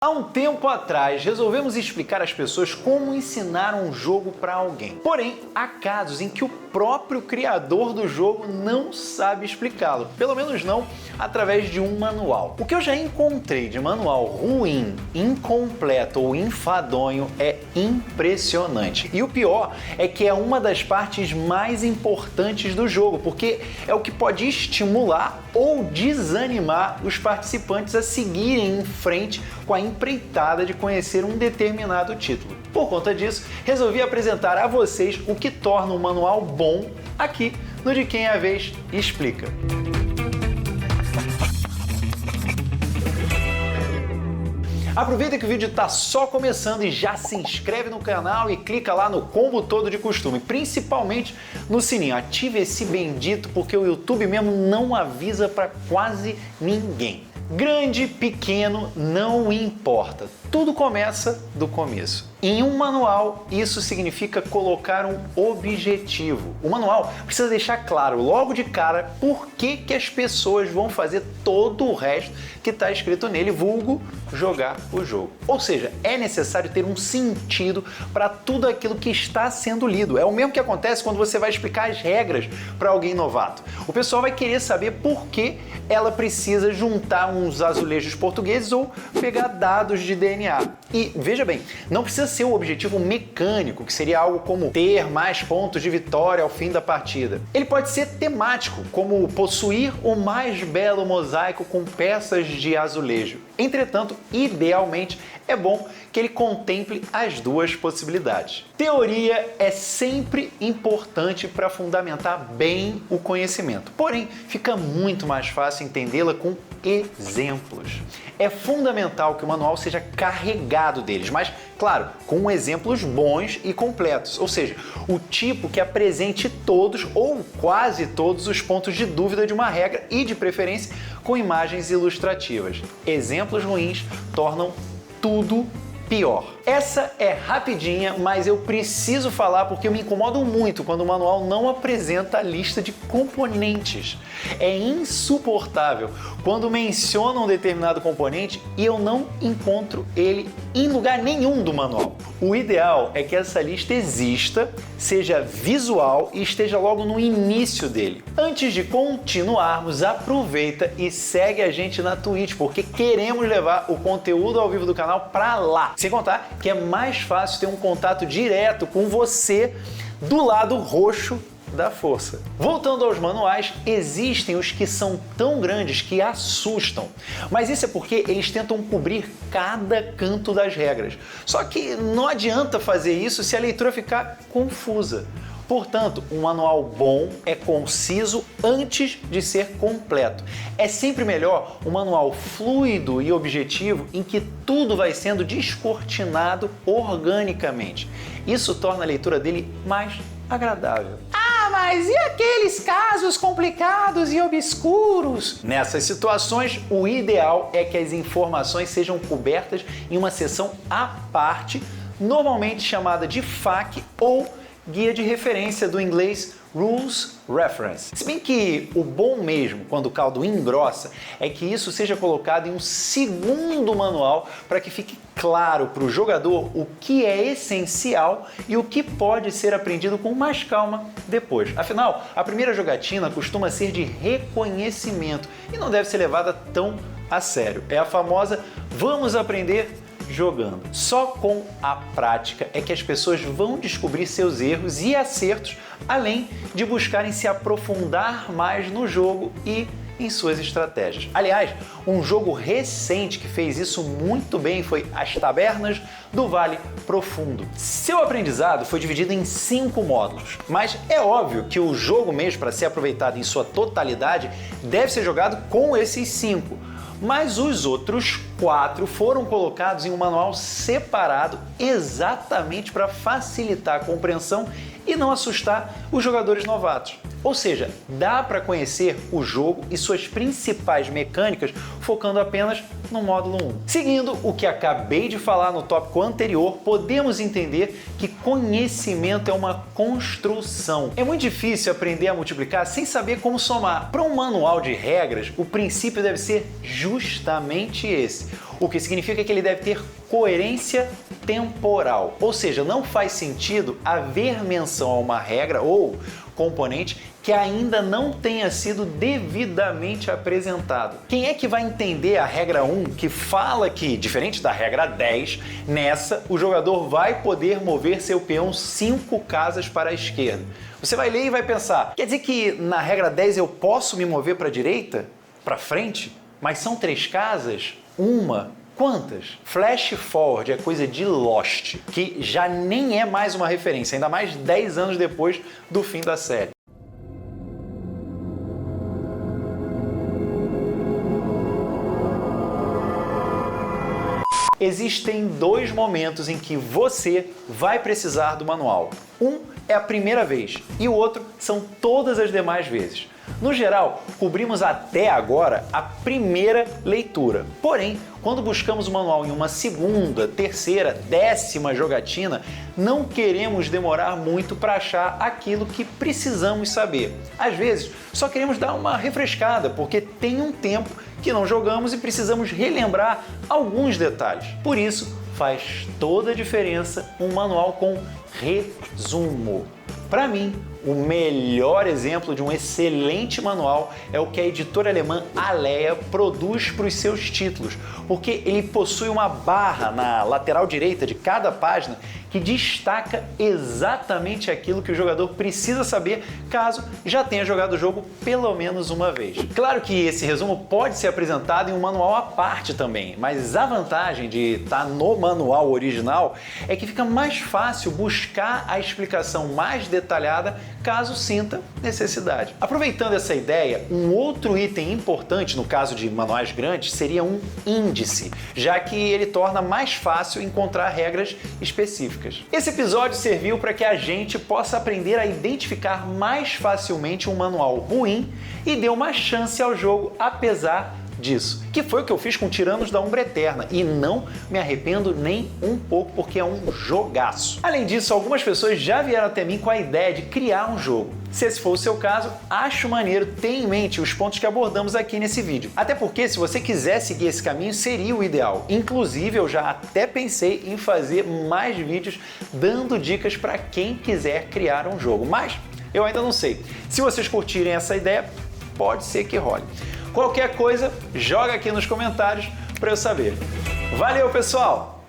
Há um tempo atrás, resolvemos explicar às pessoas como ensinar um jogo para alguém. Porém, há casos em que o próprio criador do jogo não sabe explicá-lo, pelo menos não através de um manual. O que eu já encontrei de manual ruim, incompleto ou enfadonho é impressionante. E o pior é que é uma das partes mais importantes do jogo, porque é o que pode estimular ou desanimar os participantes a seguirem em frente com a empreitada de conhecer um determinado título. Por conta disso, resolvi apresentar a vocês o que torna um manual bom aqui no De Quem é a Vez Explica. Aproveita que o vídeo está só começando e já se inscreve no canal e clica lá no combo todo de costume, principalmente no sininho. Ative esse bendito porque o YouTube mesmo não avisa para quase ninguém. Grande, pequeno, não importa. Tudo começa do começo. Em um manual, isso significa colocar um objetivo. O manual precisa deixar claro logo de cara por que as pessoas vão fazer todo o resto que está escrito nele, vulgo jogar o jogo. Ou seja, é necessário ter um sentido para tudo aquilo que está sendo lido. É o mesmo que acontece quando você vai explicar as regras para alguém novato. O pessoal vai querer saber por que ela precisa juntar uns azulejos portugueses ou pegar dados de DNA. E veja bem, não precisa ser um objetivo mecânico, que seria algo como ter mais pontos de vitória ao fim da partida. Ele pode ser temático, como possuir o mais belo mosaico com peças de azulejo. Entretanto, idealmente, é bom que ele contemple as duas possibilidades. Teoria é sempre importante para fundamentar bem o conhecimento, porém, fica muito mais fácil entendê-la com exemplos. É fundamental que o manual seja carregado deles, mas, claro, com exemplos bons e completos, ou seja, o tipo que apresente todos ou quase todos os pontos de dúvida de uma regra e, de preferência, com imagens ilustrativas. Exemplos ruins tornam tudo pior. Essa é rapidinha, mas eu preciso falar porque eu me incomodo muito quando o manual não apresenta a lista de componentes. É insuportável quando menciona um determinado componente e eu não encontro ele em lugar nenhum do manual. O ideal é que essa lista exista, seja visual e esteja logo no início dele. Antes de continuarmos, aproveita e segue a gente na Twitch, porque queremos levar o conteúdo ao vivo do canal para lá. Sem contar que é mais fácil ter um contato direto com você do lado roxo da força. Voltando aos manuais, existem os que são tão grandes que assustam, mas isso é porque eles tentam cobrir cada canto das regras. Só que não adianta fazer isso se a leitura ficar confusa. Portanto, um manual bom é conciso antes de ser completo. É sempre melhor um manual fluido e objetivo em que tudo vai sendo descortinado organicamente. Isso torna a leitura dele mais agradável. Mas e aqueles casos complicados e obscuros? Nessas situações, o ideal é que as informações sejam cobertas em uma seção à parte, normalmente chamada de FAQ ou guia de referência do inglês Rules Reference. Se bem que o bom mesmo, quando o caldo engrossa, é que isso seja colocado em um segundo manual para que fique claro para o jogador o que é essencial e o que pode ser aprendido com mais calma depois. Afinal, a primeira jogatina costuma ser de reconhecimento e não deve ser levada tão a sério. É a famosa vamos aprender jogando. Só com a prática é que as pessoas vão descobrir seus erros e acertos, além de buscarem se aprofundar mais no jogo e em suas estratégias. Aliás, um jogo recente que fez isso muito bem foi As Tabernas do Vale Profundo. Seu aprendizado foi dividido em 5 módulos, mas é óbvio que o jogo mesmo, para ser aproveitado em sua totalidade, deve ser jogado com esses 5. Mas os outros 4 foram colocados em um manual separado exatamente para facilitar a compreensão e não assustar os jogadores novatos. Ou seja, dá para conhecer o jogo e suas principais mecânicas focando apenas no módulo 1. Seguindo o que acabei de falar no tópico anterior, podemos entender que conhecimento é uma construção. É muito difícil aprender a multiplicar sem saber como somar. Para um manual de regras, o princípio deve ser justamente esse. o que significa que ele deve ter coerência temporal, ou seja, não faz sentido haver menção a uma regra ou componente que ainda não tenha sido devidamente apresentado. Quem é que vai entender a regra 1 que fala que, diferente da regra 10, nessa o jogador vai poder mover seu peão 5 casas para a esquerda? Você vai ler e vai pensar, quer dizer que na regra 10 eu posso me mover para a direita? Para frente? Mas são 3 casas? Uma? Quantas? Flash forward é coisa de Lost, que já nem é mais uma referência, ainda mais 10 anos depois do fim da série. Existem 2 momentos em que você vai precisar do manual. Um é a primeira vez e o outro são todas as demais vezes. No geral, cobrimos até agora a primeira leitura. Porém, quando buscamos o manual em uma segunda, terceira, 10ª jogatina, não queremos demorar muito para achar aquilo que precisamos saber. Às vezes, só queremos dar uma refrescada, porque tem um tempo que não jogamos e precisamos relembrar alguns detalhes. Por isso, faz toda a diferença um manual com resumo. Para mim, o melhor exemplo de um excelente manual é o que a editora alemã Alea produz para os seus títulos, porque ele possui uma barra na lateral direita de cada página que destaca exatamente aquilo que o jogador precisa saber caso já tenha jogado o jogo pelo menos uma vez. Claro que esse resumo pode ser apresentado em um manual à parte também, mas a vantagem de estar no manual original é que fica mais fácil buscar a explicação mais detalhada caso sinta necessidade. Aproveitando essa ideia, um outro item importante no caso de manuais grandes seria um índice, já que ele torna mais fácil encontrar regras específicas. Esse episódio serviu para que a gente possa aprender a identificar mais facilmente um manual ruim e dê uma chance ao jogo apesar disso, que foi o que eu fiz com Tiranos da Umbra Eterna e não me arrependo nem um pouco porque é um jogaço. Além disso, algumas pessoas já vieram até mim com a ideia de criar um jogo. Se esse for o seu caso, acho maneiro ter em mente os pontos que abordamos aqui nesse vídeo. Até porque se você quiser seguir esse caminho seria o ideal. Inclusive eu já até pensei em fazer mais vídeos dando dicas para quem quiser criar um jogo, mas eu ainda não sei. Se vocês curtirem essa ideia, pode ser que role. Qualquer coisa, joga aqui nos comentários para eu saber. Valeu, pessoal!